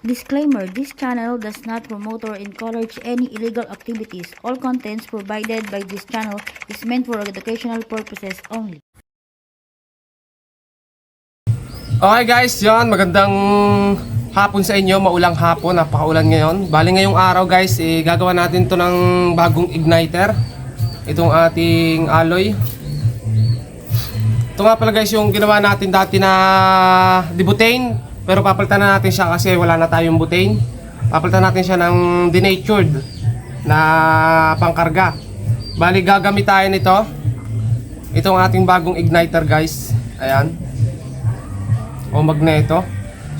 Disclaimer: this channel does not promote or encourage any illegal activities. All contents provided by this channel is meant for educational purposes only. Okay guys, yan, magandang hapon sa inyo, maulang hapon, napakaulan ngayon. Bali ngayong araw guys, gagawa natin to ng bagong igniter. Itong ating alloy. Ito nga pala guys yung ginawa natin dati na dibutane. Pero papalitan na natin siya kasi wala na tayong butane. Papalitan natin siya ng denatured na pangkarga. Bali gagamit tayo nito. Itong ating bagong igniter guys. Ayan. O magneto.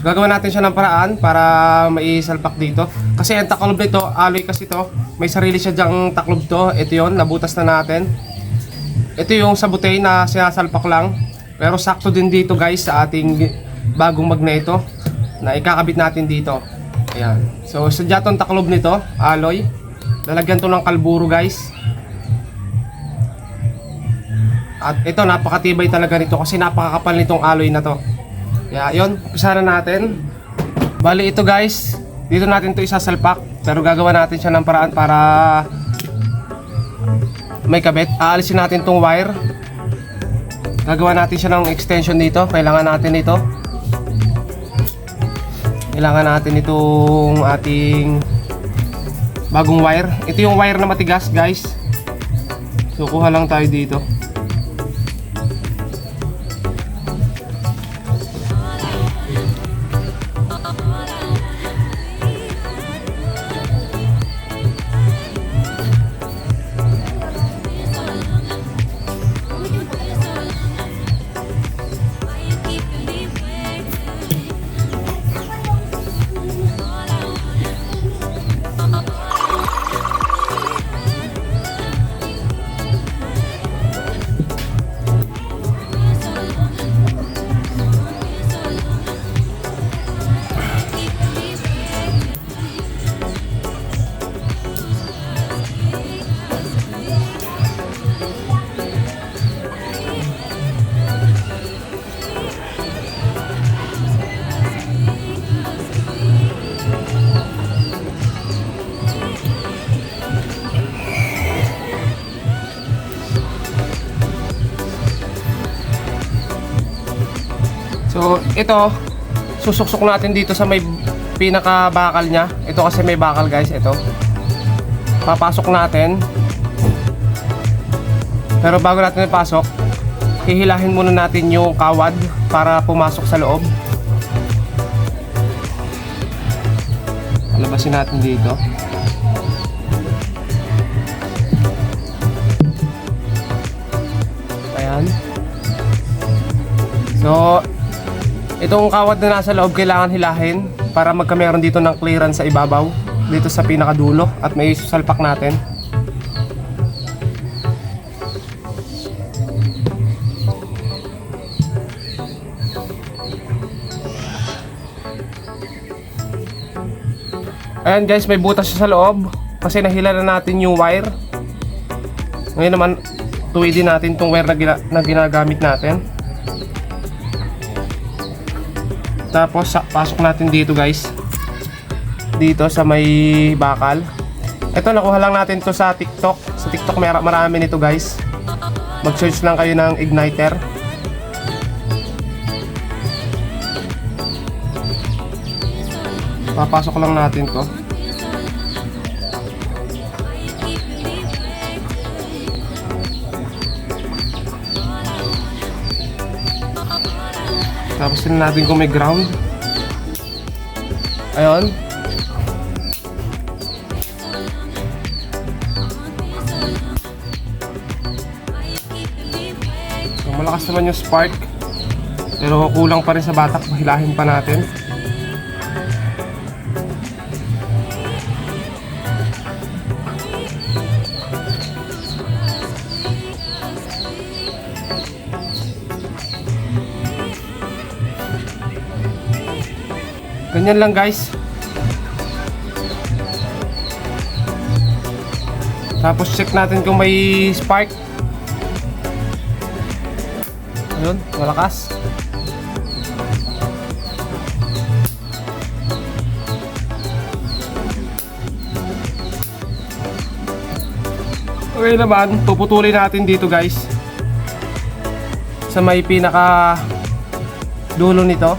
So gagawin natin siya ng paraan para maisalpak dito. Kasi ang taklob nito, alloy kasi to. May sarili siya dyang taklob to. Ito yun, nabutas na natin. Ito yung sa butane na sinasalpak lang. Pero sakto din dito guys sa ating bagong magneto na ikakabit natin dito. Ayan. So sadya tong taklob nito, alloy. Lalagyan to ng kalburo guys. At ito napakatibay talaga nito kasi napakakapal nitong alloy na to. Kaya yun, umpisa na natin. Bali ito guys, dito natin to isasalpak. Pero gagawa natin siya ng paraan para may kabit. Aalisin natin tong wire. Gagawa natin siya ng extension dito. Kailangan natin ito. Kailangan natin itong ating bagong wire. Ito yung wire na matigas guys. So kuha lang tayo dito. So ito, susuksok natin dito sa may pinaka bakal nya. Ito kasi may bakal guys, ito. Papasok natin. Pero bago natin ipasok, hihilahin muna natin yung kawad para pumasok sa loob. Labasin natin dito. Ayan. So itong kawad na nasa loob kailangan hilahin para magkameron dito ng clearance sa ibabaw, dito sa pinakadulo, at may susalpak natin. Ayan guys, may butas siya sa loob kasi nahila na natin yung wire. Ngayon naman tuwidin natin itong wire na ginagamit natin. Tapos pasok natin dito guys, dito sa may bakal. Ito nakuha lang natin to sa TikTok. Sa TikTok marami nito guys. Mag-search lang kayo ng igniter. Papasok lang natin to. Tapos tingnan natin kung may ground. Ayun. So, malakas naman yung spark. Pero kulang pa rin sa batak. Hilahin pa natin. Ganyan lang guys. Tapos check natin kung may spark. Ayun, malakas. Okay naman, puputulin natin dito guys. Sa may pinaka dulo nito.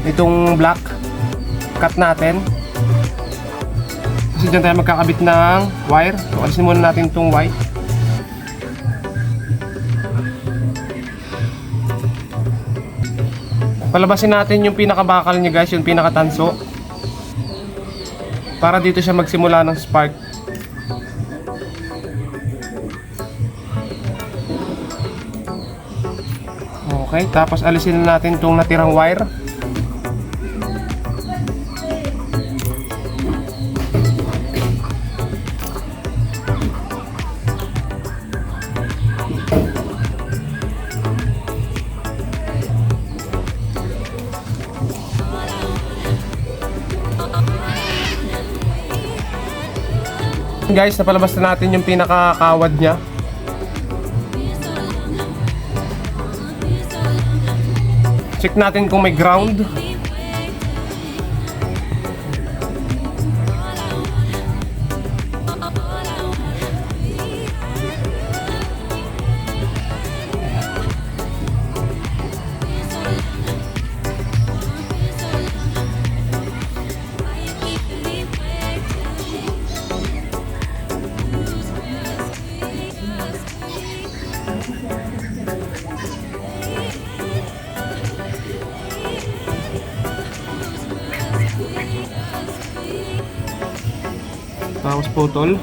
Itong black. Cut natin. Kasi dyan tayo magkakabit ng wire. So alisin muna natin itong white. Palabasin natin yung pinakabakal niya guys, yung pinakatanso. Para dito siya magsimula ng spark. Okay, tapos alisin na natin itong natirang wire. Guys, napalabas na natin yung pinakakawad niya. Check natin kung may ground. Tapos putol.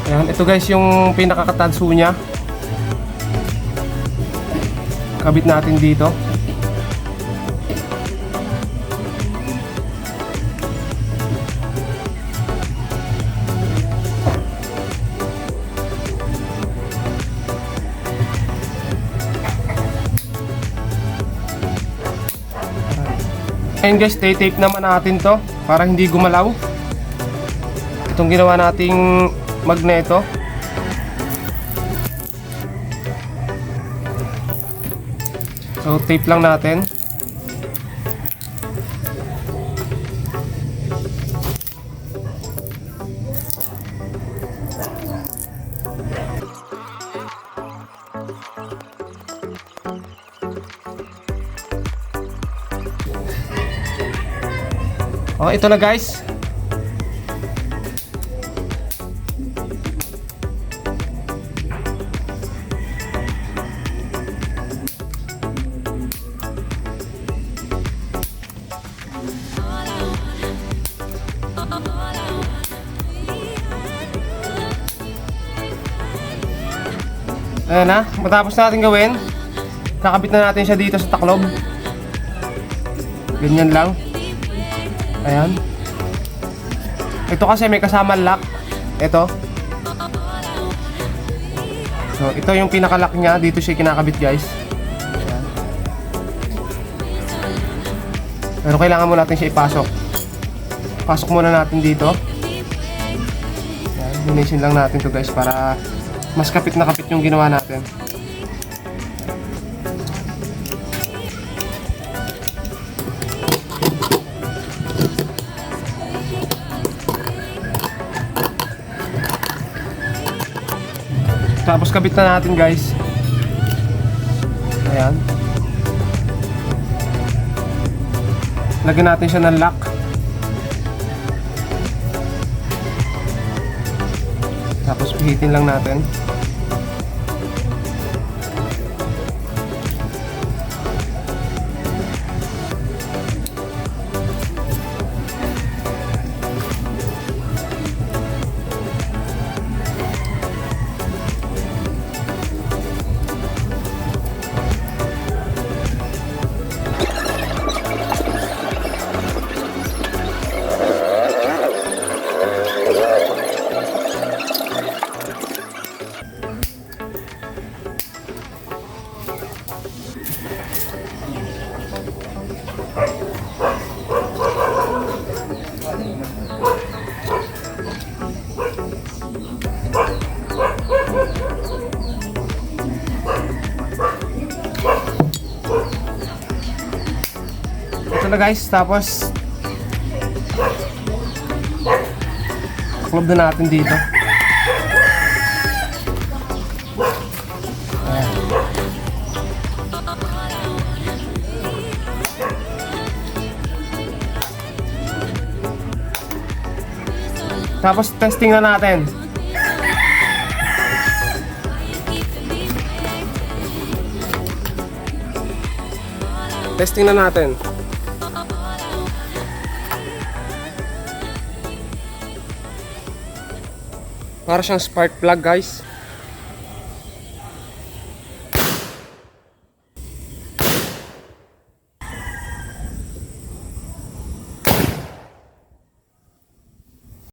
Ayan, ito guys yung pinakakatanso niya. Kabit natin dito. Ayan guys, tape naman natin to para hindi gumalaw. Itong ginawa nating magneto. So tape lang natin. Oh, ito na guys. Ayan na, matapos natin gawin, kakabit na natin siya dito sa taklob. Ganyan lang. Ayan. Ito kasi may kasama lock. Ito. So, ito yung pinaka-lock niya. Dito siya kinakabit guys. Ayan. Pero kailangan mo natin siya ipasok. Pasok muna natin dito. Ayan. Linisin lang natin to guys para mas kapit na kapit yung ginawa natin. Tapos kabit na natin guys. Ayan. Lagyan natin siya ng lock. Tapos pihitin lang natin. Ito na guys, tapos club na natin dito. Ayan. Tapos testing na natin. Testing na natin. Para siyang spark plug guys.